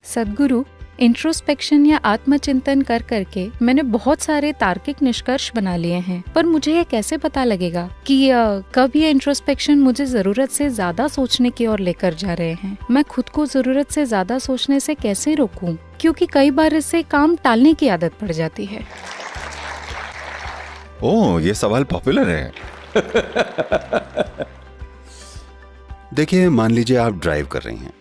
सद्गुरु, introspection या आत्मचिंतन कर करके मैंने बहुत सारे तार्किक निष्कर्ष बना लिए हैं, पर मुझे ये कैसे पता लगेगा कि कब ये इंट्रोस्पेक्शन मुझे जरूरत से ज्यादा सोचने की ओर लेकर जा रहे हैं। मैं खुद को जरूरत से ज्यादा सोचने से कैसे रोकूं, क्योंकि कई बार इससे काम टालने की आदत पड़ जाती है। ओह, ये सवाल पॉपुलर है। देखिए, मान लीजिए आप ड्राइव कर रही हैं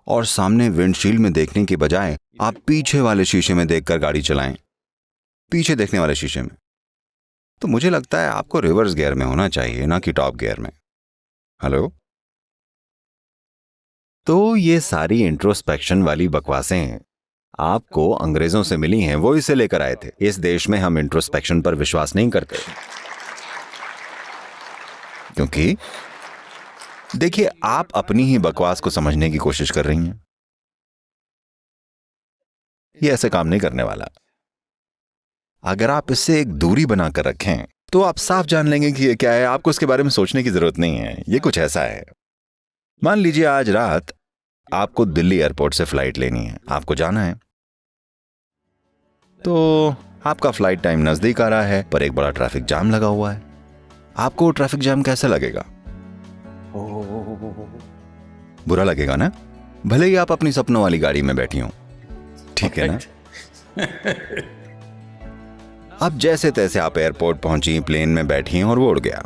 और सामने विंडशील्ड में देखने के बजाय आप पीछे वाले शीशे में देखकर गाड़ी चलाएं, पीछे देखने वाले शीशे में, तो मुझे लगता है आपको रिवर्स गियर में होना चाहिए, ना कि टॉप गियर में। हेलो? तो ये सारी इंट्रोस्पेक्शन वाली बकवासें आपको अंग्रेजों से मिली हैं, वो इसे लेकर आए थे। इस देश में हम इंट्रोस्पेक्शन पर विश्वास नहीं करते, क्योंकि देखिए, आप अपनी ही बकवास को समझने की कोशिश कर रही हैं। ये ऐसे काम नहीं करने वाला। अगर आप इससे एक दूरी बनाकर रखें तो आप साफ जान लेंगे कि ये क्या है। आपको इसके बारे में सोचने की जरूरत नहीं है। ये कुछ ऐसा है, मान लीजिए आज रात आपको दिल्ली एयरपोर्ट से फ्लाइट लेनी है, आपको जाना है, तो आपका फ्लाइट टाइम नजदीक आ रहा है, पर एक बड़ा ट्रैफिक जाम लगा हुआ है। आपको ट्रैफिक जाम कैसे लगेगा? बुरा लगेगा ना, भले ही आप अपनी सपनों वाली गाड़ी में बैठी हो, ठीक है ना? अब जैसे तैसे आप एयरपोर्ट पहुंची, प्लेन में बैठी और वो उड़ गया।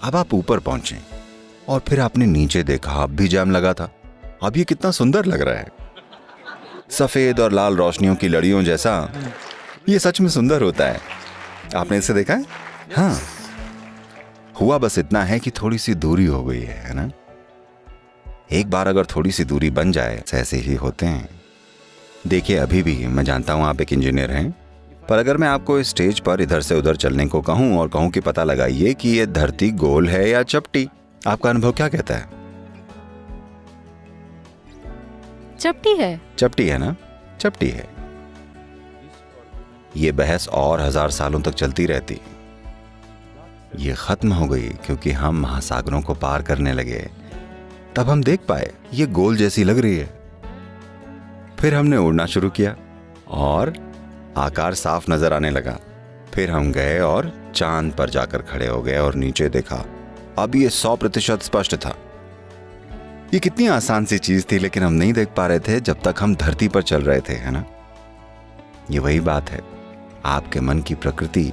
अब आप ऊपर पहुंचे और फिर आपने नीचे देखा, अब भी जाम लगा था। अब ये कितना सुंदर लग रहा है, सफेद और लाल रोशनियों की लड़ियों जैसा। ये सच में सुंदर होता है। आपने इसे देखा है? हाँ, हुआ बस इतना है कि थोड़ी सी दूरी हो गई है ना? एक बार अगर थोड़ी सी दूरी बन जाए, ऐसे ही होते हैं। देखिए, अभी भी मैं जानता हूं आप एक इंजीनियर हैं, पर अगर मैं आपको इस स्टेज पर इधर से उधर चलने को कहूं और कहूं कि पता लगाइए कि ये धरती गोल है या चपटी, आपका अनुभव क्या कहता है? चपटी है। चपटी है ना? चपटी है। ये बहस और 1000 सालों तक चलती रहती। ये खत्म हो गई क्योंकि हम महासागरों को पार करने लगे। तब हम देख पाए ये गोल जैसी लग रही है। फिर हमने उड़ना शुरू किया और आकार साफ नजर आने लगा। फिर हम गए और चांद पर जाकर खड़े हो गए और नीचे देखा। अब ये 100% स्पष्ट था। ये कितनी आसान सी चीज थी, लेकिन हम नहीं देख पा रहे थे जब तक हम धरती पर चल रहे थे, है ना? ये वही बात है। आपके मन की प्रकृति,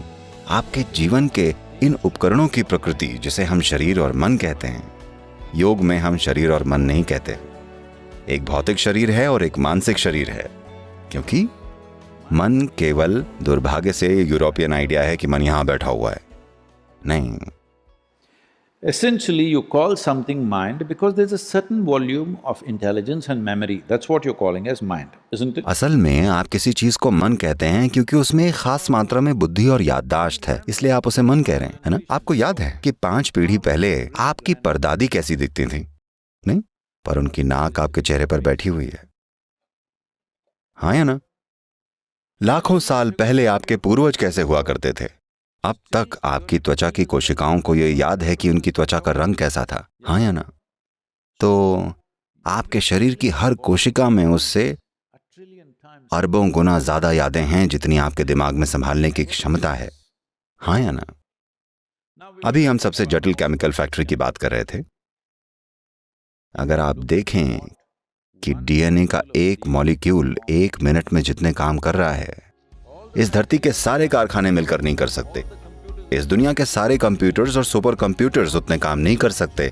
आपके जीवन के इन उपकरणों की प्रकृति, जिसे हम शरीर और मन कहते हैं। योग में हम शरीर और मन नहीं कहते। एक भौतिक शरीर है और एक मानसिक शरीर है, क्योंकि मन केवल, दुर्भाग्य से यूरोपियन आइडिया है कि मन यहां बैठा हुआ है। नहीं, Essentially, you call something mind because there's a certain volume of intelligence and memory. That's what you're calling as mind, isn't it? असल में आप किसी चीज को मन कहते हैं क्योंकि उसमें एक खास मात्रा में बुद्धि और याददाश्त है, इसलिए आप उसे मन कह रहे हैं, है ना? आपको याद है कि 5 पीढ़ी पहले आपकी परदादी कैसी दिखती थी? नहीं, पर उनकी नाक आपके चेहरे पर बैठी हुई है। हाँ या ना? लाखों साल पहले आपके पूर्वज कैसे हुआ करते थे? अब तक आपकी त्वचा की कोशिकाओं को यह याद है कि उनकी त्वचा का रंग कैसा था। हाँ या ना? तो आपके शरीर की हर कोशिका में उससे अरबों गुना ज्यादा यादें हैं जितनी आपके दिमाग में संभालने की क्षमता है। हाँ या ना? अभी हम सबसे जटिल केमिकल फैक्ट्री की बात कर रहे थे। अगर आप देखें कि डीएनए का एक मॉलिक्यूल 1 मिनट में जितने काम कर रहा है, इस धरती के सारे कारखाने मिलकर नहीं कर सकते। इस दुनिया के सारे कंप्यूटर्स और सुपर कंप्यूटर्स उतने काम नहीं कर सकते।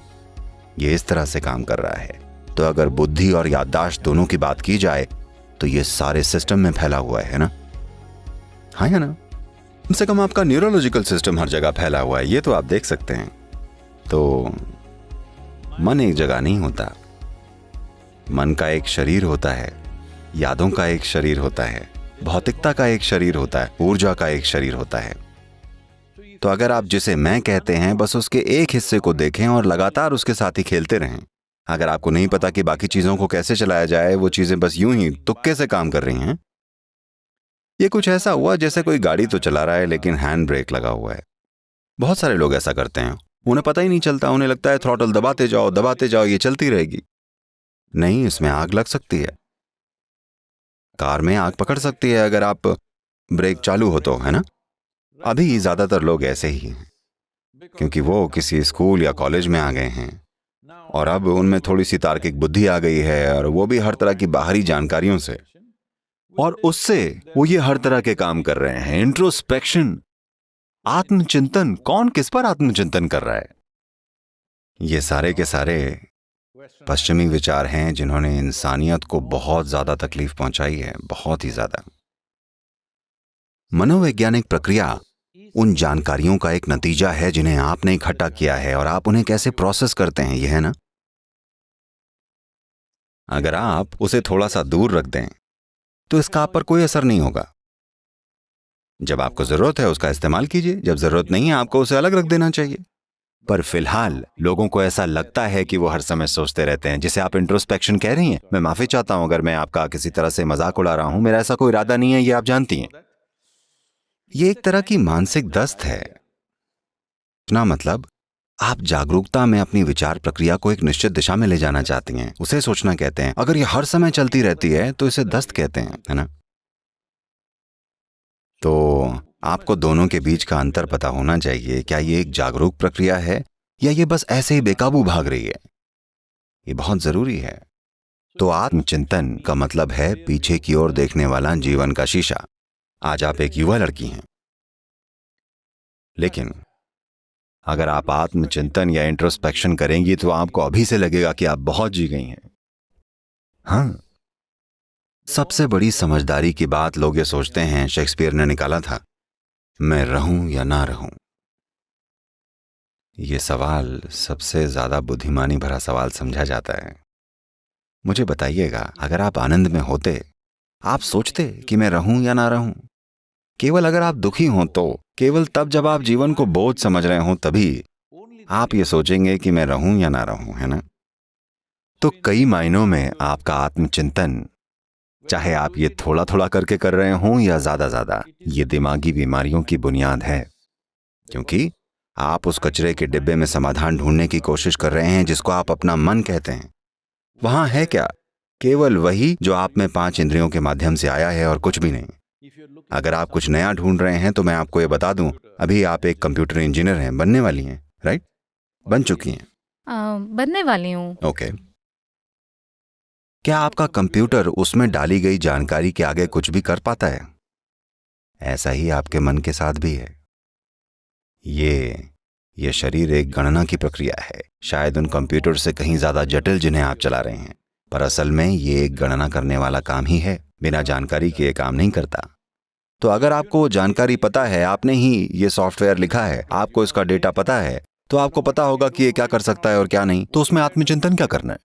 ये इस तरह से काम कर रहा है। तो अगर बुद्धि और याददाश्त दोनों की बात की जाए तो ये सारे सिस्टम में फैला हुआ है ना? हाँ या ना? कम से कम आपका न्यूरोलॉजिकल सिस्टम हर जगह फैला हुआ है, ये तो आप देख सकते हैं। तो मन एक जगह नहीं होता। मन का एक शरीर होता है, यादों का एक शरीर होता है, भौतिकता का एक शरीर होता है, ऊर्जा का एक शरीर होता है। तो अगर आप जिसे मैं कहते हैं बस उसके एक हिस्से को देखें और लगातार उसके साथ ही खेलते रहें, अगर आपको नहीं पता कि बाकी चीजों को कैसे चलाया जाए, वो चीजें बस यूं ही तुक्के से काम कर रही हैं। ये कुछ ऐसा हुआ जैसे कोई गाड़ी तो चला रहा है लेकिन हैंड ब्रेक लगा हुआ है। बहुत सारे लोग ऐसा करते हैं, उन्हें पता ही नहीं चलता, उन्हें लगता है थ्रॉटल दबाते जाओ, ये चलती रहेगी। नहीं, इसमें आग लग सकती है, कार में आग पकड़ सकती है अगर आप ब्रेक चालू हो तो, है ना? अभी ज्यादातर लोग ऐसे ही हैं क्योंकि वो किसी स्कूल या कॉलेज में आ गए हैं और अब उनमें थोड़ी सी तार्किक बुद्धि आ गई है और वो भी हर तरह की बाहरी जानकारियों से, और उससे वो ये हर तरह के काम कर रहे हैं। इंट्रोस्पेक्शन, आत्मचिंतन, कौन किस पर आत्मचिंतन कर रहा है? ये सारे के सारे पश्चिमी विचार हैं जिन्होंने इंसानियत को बहुत ज्यादा तकलीफ पहुंचाई है, बहुत ही ज्यादा। मनोवैज्ञानिक प्रक्रिया उन जानकारियों का एक नतीजा है जिन्हें आपने इकट्ठा किया है और आप उन्हें कैसे प्रोसेस करते हैं, यह है ना? अगर आप उसे थोड़ा सा दूर रख दें तो इसका आप पर कोई असर नहीं होगा। जब आपको जरूरत है उसका इस्तेमाल कीजिए, जब जरूरत नहीं है आपको उसे अलग रख देना चाहिए। पर फिलहाल लोगों को ऐसा लगता है कि वो हर समय सोचते रहते हैं, जिसे आप इंट्रोस्पेक्शन कह रही हैं। मैं माफी चाहता हूं अगर मैं आपका किसी तरह से मजाक उड़ा रहा हूं, मेरा ऐसा कोई इरादा नहीं है, ये आप जानती हैं। ये एक तरह की मानसिक दस्त है ना, मतलब आप जागरूकता में अपनी विचार प्रक्रिया को एक निश्चित दिशा में ले जाना चाहती हैं, उसे सोचना कहते हैं। अगर ये हर समय चलती रहती है तो इसे दस्त कहते हैं, है ना? तो आपको दोनों के बीच का अंतर पता होना चाहिए। क्या ये एक जागरूक प्रक्रिया है या ये बस ऐसे ही बेकाबू भाग रही है? ये बहुत जरूरी है। तो आत्मचिंतन का मतलब है पीछे की ओर देखने वाला जीवन का शीशा। आज आप एक युवा लड़की हैं, लेकिन अगर आप आत्मचिंतन या इंट्रोस्पेक्शन करेंगी तो आपको अभी से लगेगा कि आप बहुत जी गई हैं। हाँ, सबसे बड़ी समझदारी की बात लोग ये सोचते हैं, शेक्सपियर ने निकाला था, मैं रहूं या ना रहूं। ये सवाल सबसे ज्यादा बुद्धिमानी भरा सवाल समझा जाता है। मुझे बताइएगा, अगर आप आनंद में होते, आप सोचते कि मैं रहूं या ना रहूं? केवल अगर आप दुखी हों तो, केवल तब जब आप जीवन को बोझ समझ रहे हों तभी आप ये सोचेंगे कि मैं रहूं या ना रहूं, है ना? तो कई मायनों में आपका आत्मचिंतन, चाहे आप ये थोड़ा थोड़ा करके कर रहे हों या ज्यादा, ये दिमागी बीमारियों की बुनियाद है। क्योंकि आप उस कचरे के डिब्बे में समाधान ढूंढने की कोशिश कर रहे हैं जिसको आप अपना मन कहते हैं। वहां है क्या? केवल वही जो आप में 5 इंद्रियों के माध्यम से आया है और कुछ भी नहीं। अगर आप कुछ नया ढूंढ रहे हैं तो मैं आपको ये बता दूं, अभी आप एक कंप्यूटर इंजीनियर हैं, बनने वाली हैं, राइट? बन चुकी हैं? बनने वाली हूँ। ओके। क्या आपका कंप्यूटर उसमें डाली गई जानकारी के आगे कुछ भी कर पाता है? ऐसा ही आपके मन के साथ भी है। ये शरीर एक गणना की प्रक्रिया है, शायद उन कंप्यूटर से कहीं ज्यादा जटिल जिन्हें आप चला रहे हैं, पर असल में ये एक गणना करने वाला काम ही है। बिना जानकारी के ये काम नहीं करता। तो अगर आपको जानकारी पता है, आपने ही ये सॉफ्टवेयर लिखा है, आपको इसका डेटा पता है, तो आपको पता होगा कि ये क्या कर सकता है और क्या नहीं। तो उसमें आत्मचिंतन क्या करना है?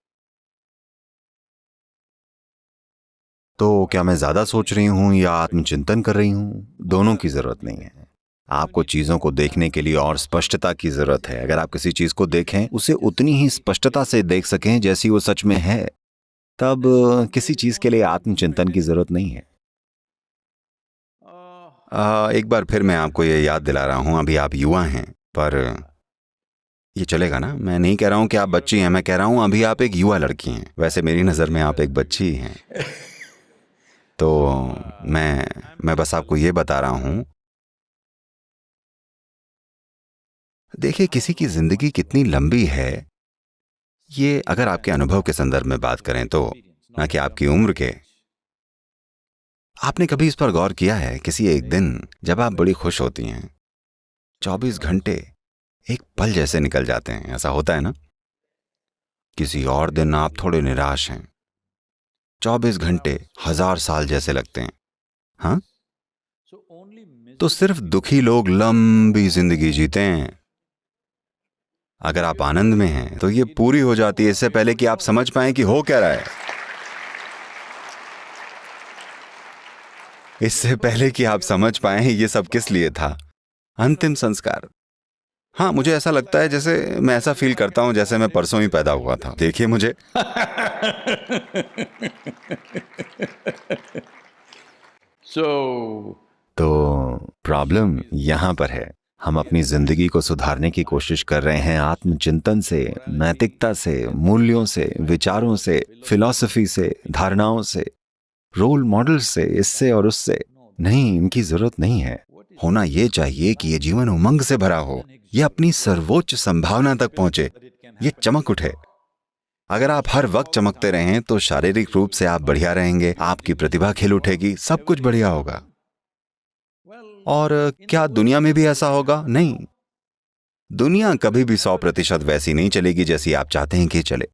तो क्या मैं ज्यादा सोच रही हूं या आत्मचिंतन कर रही हूं? दोनों की जरूरत नहीं है। आपको चीजों को देखने के लिए और स्पष्टता की जरूरत है। अगर आप किसी चीज को देखें, उसे उतनी ही स्पष्टता से देख सकें जैसी वो सच में है, तब किसी चीज के लिए आत्मचिंतन की जरूरत नहीं है। एक बार फिर मैं आपको ये याद दिला रहा हूं, अभी आप युवा हैं, पर ये चलेगा ना? मैं नहीं कह रहा हूं कि आप बच्ची हैं, मैं कह रहा हूं अभी आप एक युवा लड़की हैं। वैसे मेरी नजर में आप एक बच्ची ही हैं। तो मैं बस आपको ये बता रहा हूं, देखिए किसी की जिंदगी कितनी लंबी है, ये अगर आपके अनुभव के संदर्भ में बात करें तो, ना कि आपकी उम्र के। आपने कभी इस पर गौर किया है, किसी एक दिन जब आप बड़ी खुश होती हैं, 24 घंटे एक पल जैसे निकल जाते हैं, ऐसा होता है ना? किसी और दिन आप थोड़े निराश हैं, 24 घंटे 1000 साल जैसे लगते हैं। हाँ, तो सिर्फ दुखी लोग लंबी जिंदगी जीते हैं। अगर आप आनंद में हैं तो ये पूरी हो जाती है इससे पहले कि आप समझ पाएं कि हो क्या रहा है, इससे पहले कि आप समझ पाएं ये सब किस लिए था। अंतिम संस्कार। हाँ, मुझे ऐसा लगता है जैसे मैं ऐसा फील करता हूं जैसे मैं परसों ही पैदा हुआ था। देखिए मुझे तो प्रॉब्लम यहां पर है, हम अपनी जिंदगी को सुधारने की कोशिश कर रहे हैं आत्मचिंतन से, नैतिकता से, मूल्यों से, विचारों से, फिलॉसफी से, धारणाओं से, रोल मॉडल से, इससे और उससे। नहीं, इनकी जरूरत नहीं है। होना ये चाहिए कि ये जीवन उमंग से भरा हो, ये अपनी सर्वोच्च संभावना तक पहुंचे, ये चमक उठे। अगर आप हर वक्त चमकते रहें तो शारीरिक रूप से आप बढ़िया रहेंगे, आपकी प्रतिभा खिल उठेगी, सब कुछ बढ़िया होगा। और क्या दुनिया में भी ऐसा होगा? नहीं, दुनिया कभी भी 100% वैसी नहीं चलेगी जैसी आप चाहते हैं कि चले।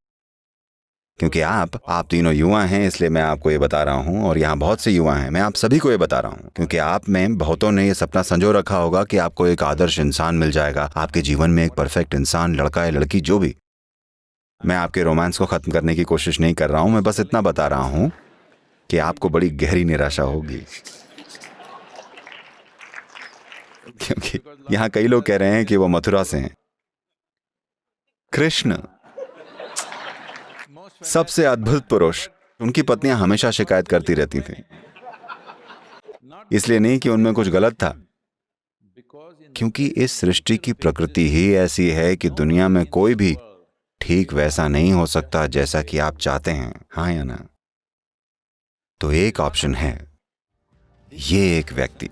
क्योंकि आप तीनों युवा हैं, इसलिए मैं आपको ये बता रहा हूं, और यहाँ बहुत से युवा हैं, मैं आप सभी को ये बता रहा हूं, क्योंकि आप में बहुतों ने ये सपना संजो रखा होगा कि आपको एक आदर्श इंसान मिल जाएगा, आपके जीवन में एक परफेक्ट इंसान, लड़का या लड़की, जो भी। मैं आपके रोमांस को खत्म करने की कोशिश नहीं कर रहा हूं, मैं बस इतना बता रहा हूं कि आपको बड़ी गहरी निराशा होगी। क्योंकि यहां कई लोग कह रहे हैं कि वो मथुरा से हैं। कृष्ण सबसे अद्भुत पुरुष, उनकी पत्नियां हमेशा शिकायत करती रहती थीं। इसलिए नहीं कि उनमें कुछ गलत था, क्योंकि इस सृष्टि की प्रकृति ही ऐसी है कि दुनिया में कोई भी ठीक वैसा नहीं हो सकता जैसा कि आप चाहते हैं। हाँ या ना? तो एक ऑप्शन है, ये एक व्यक्ति,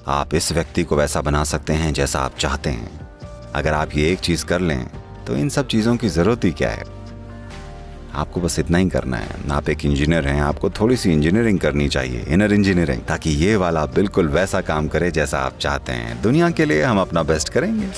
आप इस व्यक्ति को वैसा बना सकते हैं जैसा आप चाहते हैं। अगर आप ये एक चीज कर लें तो इन सब चीजों की जरूरत ही क्या है? आपको बस इतना ही करना है। आप एक इंजीनियर हैं, आपको थोड़ी सी इंजीनियरिंग करनी चाहिए, इनर इंजीनियरिंग, ताकि ये वाला बिल्कुल वैसा काम करे जैसा आप चाहते हैं। दुनिया के लिए हम अपना बेस्ट करेंगे।